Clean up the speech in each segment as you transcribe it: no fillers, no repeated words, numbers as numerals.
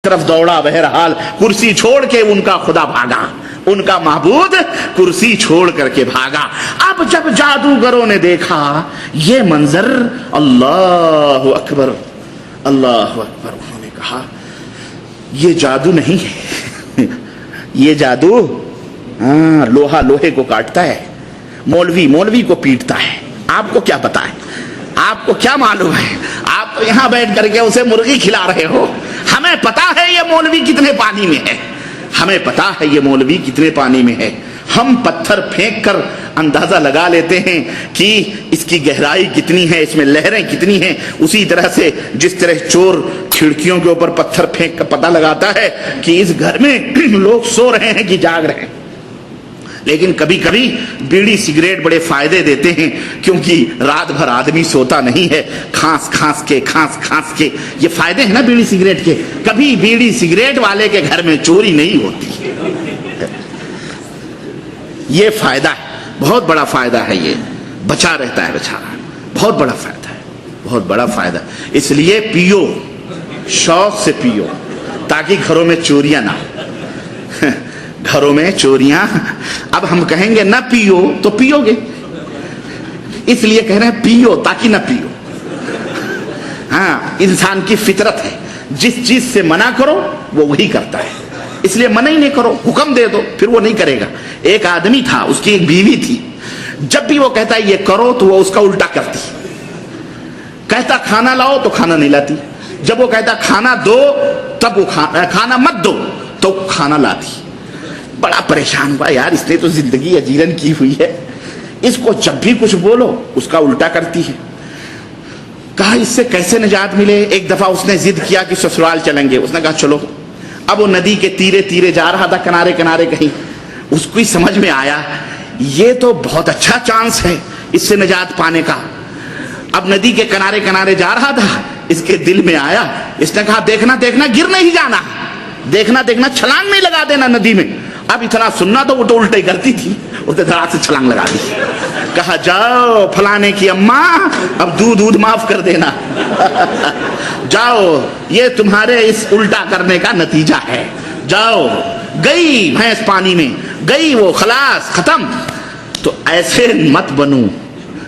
طرف دوڑا، بہرحال کرسی چھوڑ کے ان کا خدا بھاگا، ان کا معبود کرسی چھوڑ کر کے بھاگا۔ اب جب جادوگروں نے دیکھا یہ منظر، اللہ اکبر اللہ اکبر، انہوں نے کہا یہ جادو نہیں ہے، یہ جادو لوہا لوہے کو کاٹتا ہے، مولوی مولوی کو پیٹتا ہے۔ آپ کو کیا پتا ہے، آپ کو کیا معلوم ہے؟ آپ تو یہاں بیٹھ کر کے اسے مرغی کھلا رہے ہو۔ ہمیں پتا ہے یہ مولوی کتنے پانی میں ہے، ہمیں پتا ہے یہ مولوی کتنے پانی میں ہے۔ ہم پتھر پھینک کر اندازہ لگا لیتے ہیں کہ اس کی گہرائی کتنی ہے، اس میں لہریں کتنی ہیں۔ اسی طرح سے جس طرح چور کھڑکیوں کے اوپر پتھر پھینک کر پتہ لگاتا ہے کہ اس گھر میں لوگ سو رہے ہیں کہ جاگ رہے ہیں۔ لیکن کبھی کبھی بیڑی سگریٹ بڑے فائدے دیتے ہیں، کیونکہ رات بھر آدمی سوتا نہیں ہے، کھانس کھانس کے یہ فائدے ہیں نا بیڑی سگریٹ کے۔ کبھی بیڑی سگریٹ والے کے گھر میں چوری نہیں ہوتی، یہ فائدہ ہے، بہت بڑا فائدہ ہے، یہ بچا رہتا ہے بیچارہ، بہت بڑا فائدہ ہے، بہت بڑا فائدہ۔ اس لیے پیو، شوق سے پیو، تاکہ گھروں میں چوریاں نہ ہوں۔ گھروں میں چوریاں، اب ہم کہیں گے نہ پیو تو پیو گے، اس لیے کہہ رہے ہیں پیو تاکہ نہ پیو۔ ہاں، انسان کی فطرت ہے، جس چیز سے منع کرو وہ وہی کرتا ہے، اس لیے منع ہی نہیں کرو، حکم دے دو پھر وہ نہیں کرے گا۔ ایک آدمی تھا، اس کی ایک بیوی تھی، جب بھی وہ کہتا ہے یہ کرو تو وہ اس کا الٹا کرتی، کہتا کھانا لاؤ تو کھانا نہیں لاتی، جب وہ کہتا کھانا دو تب وہ کھانا مت دو تو کھانا لاتی۔ بڑا پریشان ہوا، یار اس نے تو زندگی اجیرن کی ہوئی ہے، اس کو جب بھی کچھ بولو اس کا الٹا کرتی ہے۔ کہا اس سے کیسے نجات ملے؟ ایک دفعہ اس نے ضد کیا کہ سسرال چلیں گے، اس نے کہا چلو۔ اب وہ ندی کے تیرے تیرے جا رہا تھا، کنارے کنارے کہیں، اس کو سمجھ میں آیا یہ تو بہت اچھا چانس ہے اس سے نجات پانے کا۔ اب ندی کے کنارے کنارے جا رہا تھا، اس کے دل میں آیا، اس نے کہا دیکھنا دیکھنا گر نہیں جانا، دیکھنا دیکھنا چھلانگ نہیں لگا دینا ندی میں۔ اب اتنا سننا تو وہ تو الٹے کرتی تھی، اس نے دھڑاک سے چھلانگ لگا دی، کہا جاؤ فلانے کی اماں اب دودھ معاف کر دینا، جاؤ یہ تمہارے اس الٹا کرنے کا نتیجہ ہے، جاؤ۔ گئی بھینس پانی میں، گئی وہ، خلاص ختم۔ تو ایسے مت بنو،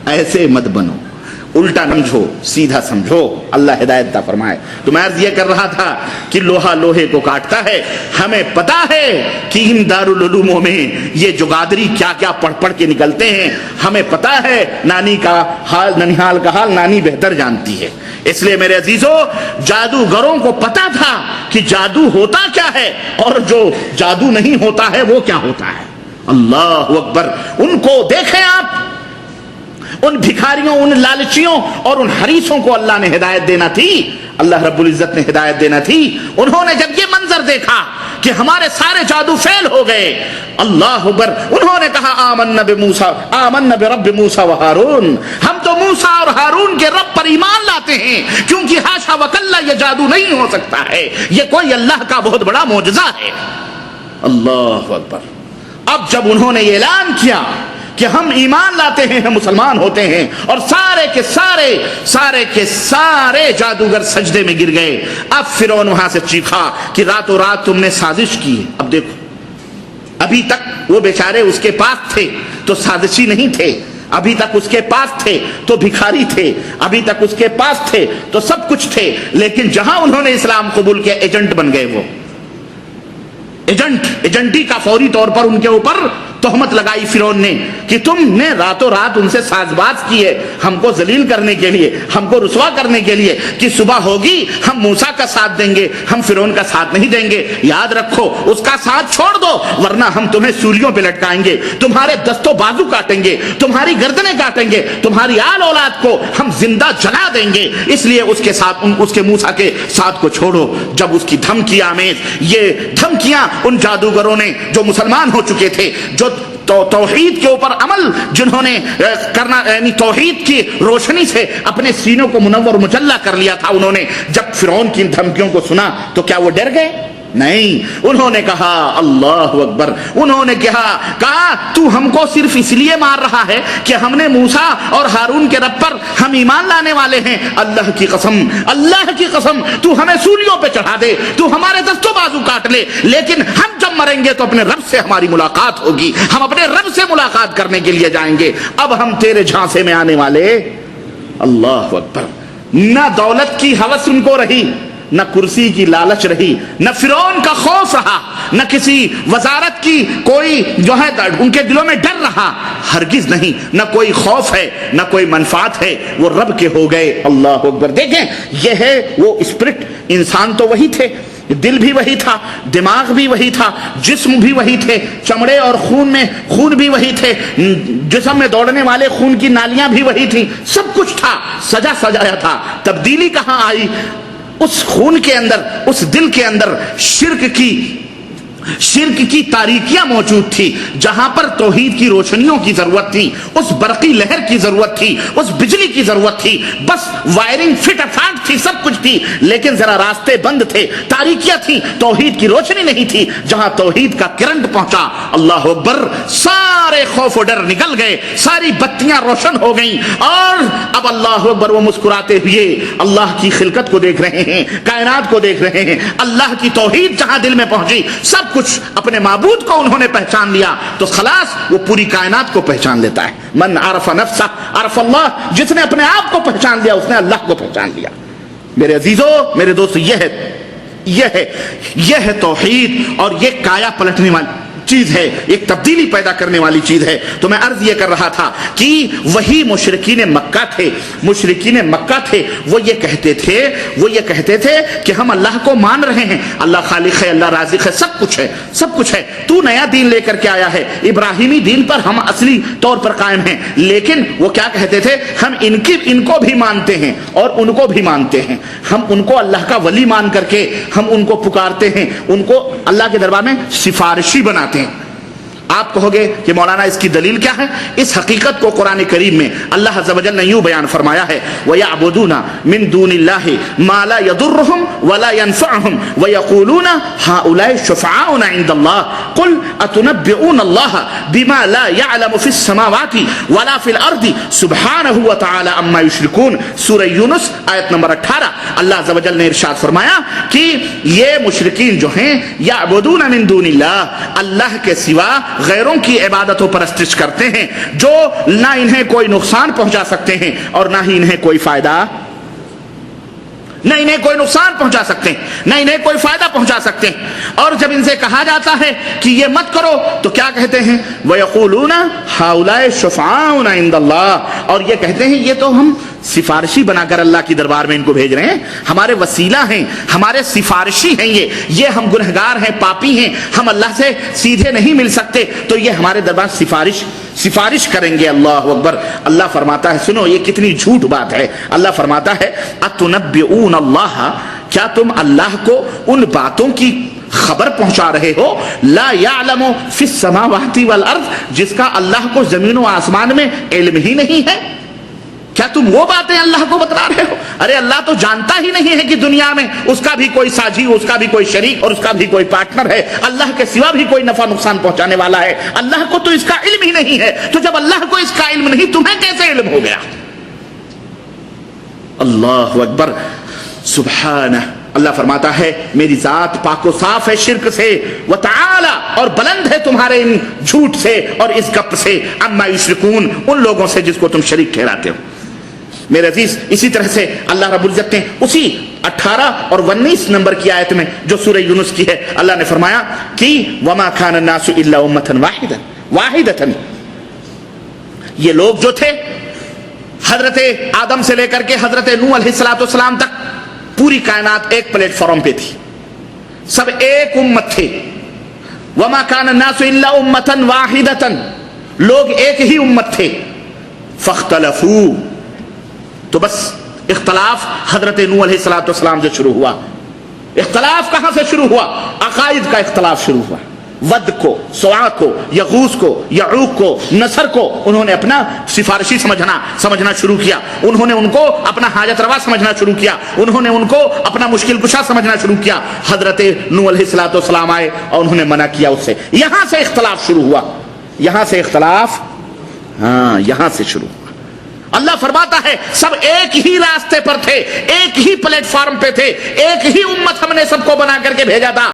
ایسے مت بنو، الٹا سمجھو سیدھا سمجھو، اللہ ہدایت عطا فرمائے۔ تو میں عرض یہ کر رہا تھا کہ لوہا لوہے کو کاٹتا ہے، ہمیں پتا ہے کہ ان دارالعلوموں میں یہ جگادری کیا کیا پڑھ پڑھ کے نکلتے ہیں، ہمیں پتا ہے نانی کا حال، ننیحال کا حال نانی بہتر جانتی ہے۔ اس لیے میرے عزیزو، جادوگروں کو پتا تھا کہ جادو ہوتا کیا ہے اور جو جادو نہیں ہوتا ہے وہ کیا ہوتا ہے۔ اللہ اکبر۔ ان کو دیکھیں آپ، ان بھکاریوں، ان لالچیوں اور ان حریصوں کو اللہ نے ہدایت دینا تھی، اللہ رب العزت نے ہدایت دینا تھی۔ انہوں نے جب یہ منظر دیکھا کہ ہمارے سارے جادو فیل ہو گئے، اللہ اکبر، انہوں نے کہا آمنا بموسیٰ، آمنا برب موسیٰ و ہارون، ہم تو موسیٰ اور ہارون کے رب پر ایمان لاتے ہیں، کیونکہ حاشا وکلا یہ جادو نہیں ہو سکتا ہے، یہ کوئی اللہ کا بہت بڑا معجزہ ہے۔ اللہ اکبر۔ اب جب انہوں نے یہ اعلان کیا کہ ہم ایمان لاتے ہیں، ہم مسلمان ہوتے ہیں، اور سارے کے سارے جادوگر سجدے میں گر گئے۔ اب فرعون وہاں سے چیخا کہ راتوں رات تم نے سازش کی ہے۔ اب دیکھو، ابھی تک وہ بیچارے اس کے پاس تھے تو سازشی نہیں تھے، ابھی تک اس کے پاس تھے تو بھکاری تھے، ابھی تک اس کے پاس تھے تو سب کچھ تھے، لیکن جہاں انہوں نے اسلام قبول کیا ایجنٹ بن گئے۔ وہ ایجنٹی کا فوری طور پر ان کے اوپر تہمت لگائی فرعون نے کہ تم نے راتوں رات ان سے ساز باز کی ہے، ہم کو ذلیل کرنے کے لیے، ہم کو رسوا کرنے کے لیے کہ صبح ہوگی ہم موسیٰ کا ساتھ دیں گے، ہم فرعون کا ساتھ نہیں دیں گے۔ یاد رکھو اس کا ساتھ چھوڑ دو ورنہ ہم تمہیں سولیوں پہ لٹکائیں گے، تمہارے دست و بازو کاٹیں گے، تمہاری گردنیں کاٹیں گے، تمہاری آل اولاد کو ہم زندہ جلا دیں گے، اس لیے اس کے ساتھ اس کے موسیٰ کے ساتھ کو چھوڑو۔ جب اس کی دھمکی آمیز یہ دھمکیاں ان جادوگروں نے جو مسلمان ہو چکے تھے، جو توحید کے اوپر عمل جنہوں نے کرنا، یعنی توحید کی روشنی سے اپنے سینوں کو منور مجلہ کر لیا تھا، انہوں نے جب فرعون کی دھمکیوں کو سنا تو کیا وہ ڈر گئے؟ نہیں، انہوں نے کہا اللہ اکبر، انہوں نے کہا تو ہم کو صرف اس لیے مار رہا ہے کہ ہم نے موسیٰ اور ہارون کے رب پر ہم ایمان لانے والے ہیں، اللہ کی قسم، اللہ کی قسم تو ہمیں سولیوں پہ چڑھا دے، تو ہمارے دست و بازو کاٹ لے، لیکن ہم جب مریں گے تو اپنے رب سے ہماری ملاقات ہوگی، ہم اپنے رب سے ملاقات کرنے کے لیے جائیں گے، اب ہم تیرے جھانسے میں آنے والے۔ اللہ اکبر، نہ دولت کی ہوس ان کو رہی، نہ کرسی کی لالچ رہی، نہ فرعون کا خوف رہا، نہ کسی وزارت کی کوئی جو ہے ان کے دلوں میں ڈر رہا، ہرگز نہیں، نہ کوئی خوف ہے نہ کوئی منفعت ہے، وہ رب کے ہو گئے۔ اللہ اکبر، دیکھیں یہ ہے وہ اسپرٹ، انسان تو وہی تھے، دل بھی وہی تھا، دماغ بھی وہی تھا، جسم بھی وہی تھے، چمڑے اور خون میں خون بھی وہی تھے، جسم میں دوڑنے والے خون کی نالیاں بھی وہی تھیں، سب کچھ تھا، سجا سجایا تھا۔ تبدیلی کہاں آئی؟ اس خون کے اندر، اس دل کے اندر شرک کی تاریکیاں موجود تھی، جہاں پر توحید کی روشنیوں کی ضرورت تھی، اس برقی لہر کی ضرورت تھی، اس بجلی کی ضرورت تھی، بس وائرنگ فٹ فاٹ تھی، سب کچھ تھی، لیکن ذرا راستے بند تھے، تاریکیاں تھیں، توحید کی روشنی نہیں تھی۔ جہاں توحید کا کرنٹ پہنچا، اللہ اکبر، سارے خوف و ڈر نکل گئے، ساری بتیاں روشن ہو گئیں، اور اب اللہ اکبر وہ مسکراتے ہوئے اللہ کی خلقت کو دیکھ رہے ہیں، کائنات کو دیکھ رہے ہیں۔ اللہ کی توحید جہاں دل میں پہنچی، سب کچھ اپنے معبود کو انہوں نے پہچان لیا، تو خلاص وہ پوری کائنات کو پہچان لیتا ہے۔ من عرف نفسہ عرف اللہ، جس نے اپنے آپ کو پہچان لیا اس نے اللہ کو پہچان لیا۔ میرے عزیزو، میرے دوست، یہ ہے توحید، اور یہ کایا پلٹنے والی چیز ہے، ایک تبدیلی پیدا کرنے والی چیز ہے۔ تو میں عرض یہ کر رہا تھا کہ وہی مشرکین مکہ تھے، وہ یہ کہتے تھے کہ ہم اللہ کو مان رہے ہیں، اللہ خالق ہے، اللہ رازق ہے، سب کچھ ہے، تو نیا دین لے کر کے آیا ہے، ابراہیمی دین پر ہم اصلی طور پر قائم ہیں۔ لیکن وہ کیا کہتے تھے؟ ہم ان کو بھی مانتے ہیں اور ان کو بھی مانتے ہیں، ہم ان کو اللہ کا ولی مان کر کے ہم ان کو پکارتے ہیں، ان کو اللہ کے دربار میں سفارشی بناتے ہیں۔ آپ کہو گے کہ مولانا اس کی دلیل کیا ہے؟ اس حقیقت کو قرآن کریم میں اللہ عز و جل نے یوں بیان فرمایا ہے، وَيَعْبُدُونَ مِن دُونِ اللَّهِ مَا لَا يَضُرُّهُمْ وَلَا يَنفَعُهُمْ وَيَقُولُونَ هَؤُلَاءِ شُفَعَاؤُنَا عِندَ اللَّهِ قُلْ أَتُنَبِّئُونَ اللَّهَ بِمَا لَا يَعْلَمُ فِي السَّمَاوَاتِ وَلَا فِي الْأَرْضِ سُبْحَانَهُ وَتَعَالَى عَمَّا يُشْرِكُونَ۔ سورہ یونس آیت نمبر 18، اللہ عز و جل نے ارشاد فرمایا کہ یہ مشرکین جو ہیں، یعبدون من دون اللہ، اللہ کے سوا غیروں کی عبادت و پرستش کرتے ہیں، جو نہ انہیں کوئی نقصان پہنچا سکتے ہیں اور نہ ہی انہیں کوئی فائدہ، نہ انہیں کوئی نقصان پہنچا سکتے ہیں، نہ انہیں کوئی فائدہ پہنچا سکتے ہیں۔ اور جب ان سے کہا جاتا ہے کہ یہ مت کرو تو کیا کہتے ہیں؟ وَيَقُولُونَ هَؤُلَاءِ شُفَعَاؤُنَا عِندَ اللَّهِ، اور یہ کہتے ہیں یہ تو ہم سفارشی بنا کر اللہ کی دربار میں ان کو بھیج رہے ہیں، ہمارے وسیلہ ہیں، ہمارے سفارشی ہیں، یہ ہم گنہگار ہیں، پاپی ہیں، ہم اللہ سے سیدھے نہیں مل سکتے، تو یہ ہمارے دربار سفارش کریں گے۔ اللہ اکبر، اللہ فرماتا ہے، سنو یہ کتنی جھوٹ بات ہے، اللہ فرماتا ہے اتنبئون اللہ، کیا تم اللہ کو ان باتوں کی خبر پہنچا رہے ہو، لا یعلم فی السماوات والارض، جس کا اللہ کو زمین و آسمان میں علم ہی نہیں ہے؟ کیا تم وہ باتیں اللہ کو بتلا رہے ہو؟ ارے اللہ تو جانتا ہی نہیں ہے کہ دنیا میں اس کا بھی کوئی ساجی، اس کا بھی کوئی شریک اور اس کا بھی کوئی پارٹنر ہے، اللہ کے سوا بھی کوئی نفع نقصان پہنچانے والا ہے، اللہ کو تو اس کا علم ہی نہیں ہے، تو جب اللہ کو اس کا علم نہیں، تمہیں کیسے علم ہو گیا؟ اللہ اکبر، سبحانہ، اللہ فرماتا ہے میری ذات پاک و صاف ہے شرک سے، وتعالی، اور بلند ہے تمہارے ان جھوٹ سے اور اس گپ سے، اما یشرکون، ان لوگوں سے جس کو تم شریک ٹھہراتے ہو۔ میرے عزیز، اسی طرح سے اللہ رب العزت نے اسی 18 اور 19 نمبر کی آیت میں جو سورہ یونس کی ہے، اللہ نے فرمایا کہ وَمَا كَانَ النَّاسُ إِلَّا أُمَّةً وَاحِدَةً، یہ لوگ جو تھے حضرت آدم سے لے کر کے حضرت نوح علیہ السلام تک، پوری کائنات ایک پلیٹ فارم پہ تھی، سب ایک امت تھے۔ وَمَا كَانَ النَّاسُ إِلَّا أُمَّةً وَاحِدَةً، لوگ ایک ہی امت تھے، فَاخْتَلَفُوا، تو بس اختلاف حضرت نوح علیہ السلام سے شروع ہوا۔ اختلاف کہاں سے شروع ہوا؟ عقائد کا اختلاف شروع ہوا، ود کو، سوا کو، یغوث کو، یعوق کو، نصر کو انہوں نے اپنا سفارشی سمجھنا شروع کیا، انہوں نے ان کو اپنا حاجت روا سمجھنا شروع کیا، انہوں نے ان کو اپنا مشکل کشا سمجھنا شروع کیا۔ حضرت نوح علیہ السلام آئے اور انہوں نے منع کیا اس سے، یہاں سے اختلاف شروع ہوا، یہاں سے اختلاف یہاں سے شروع ہوا۔ اللہ فرماتا ہے سب ایک ہی راستے پر تھے، ایک ہی پلیٹ فارم پہ تھے، ایک ہی امت ہم نے سب کو بنا کر کے بھیجا تھا،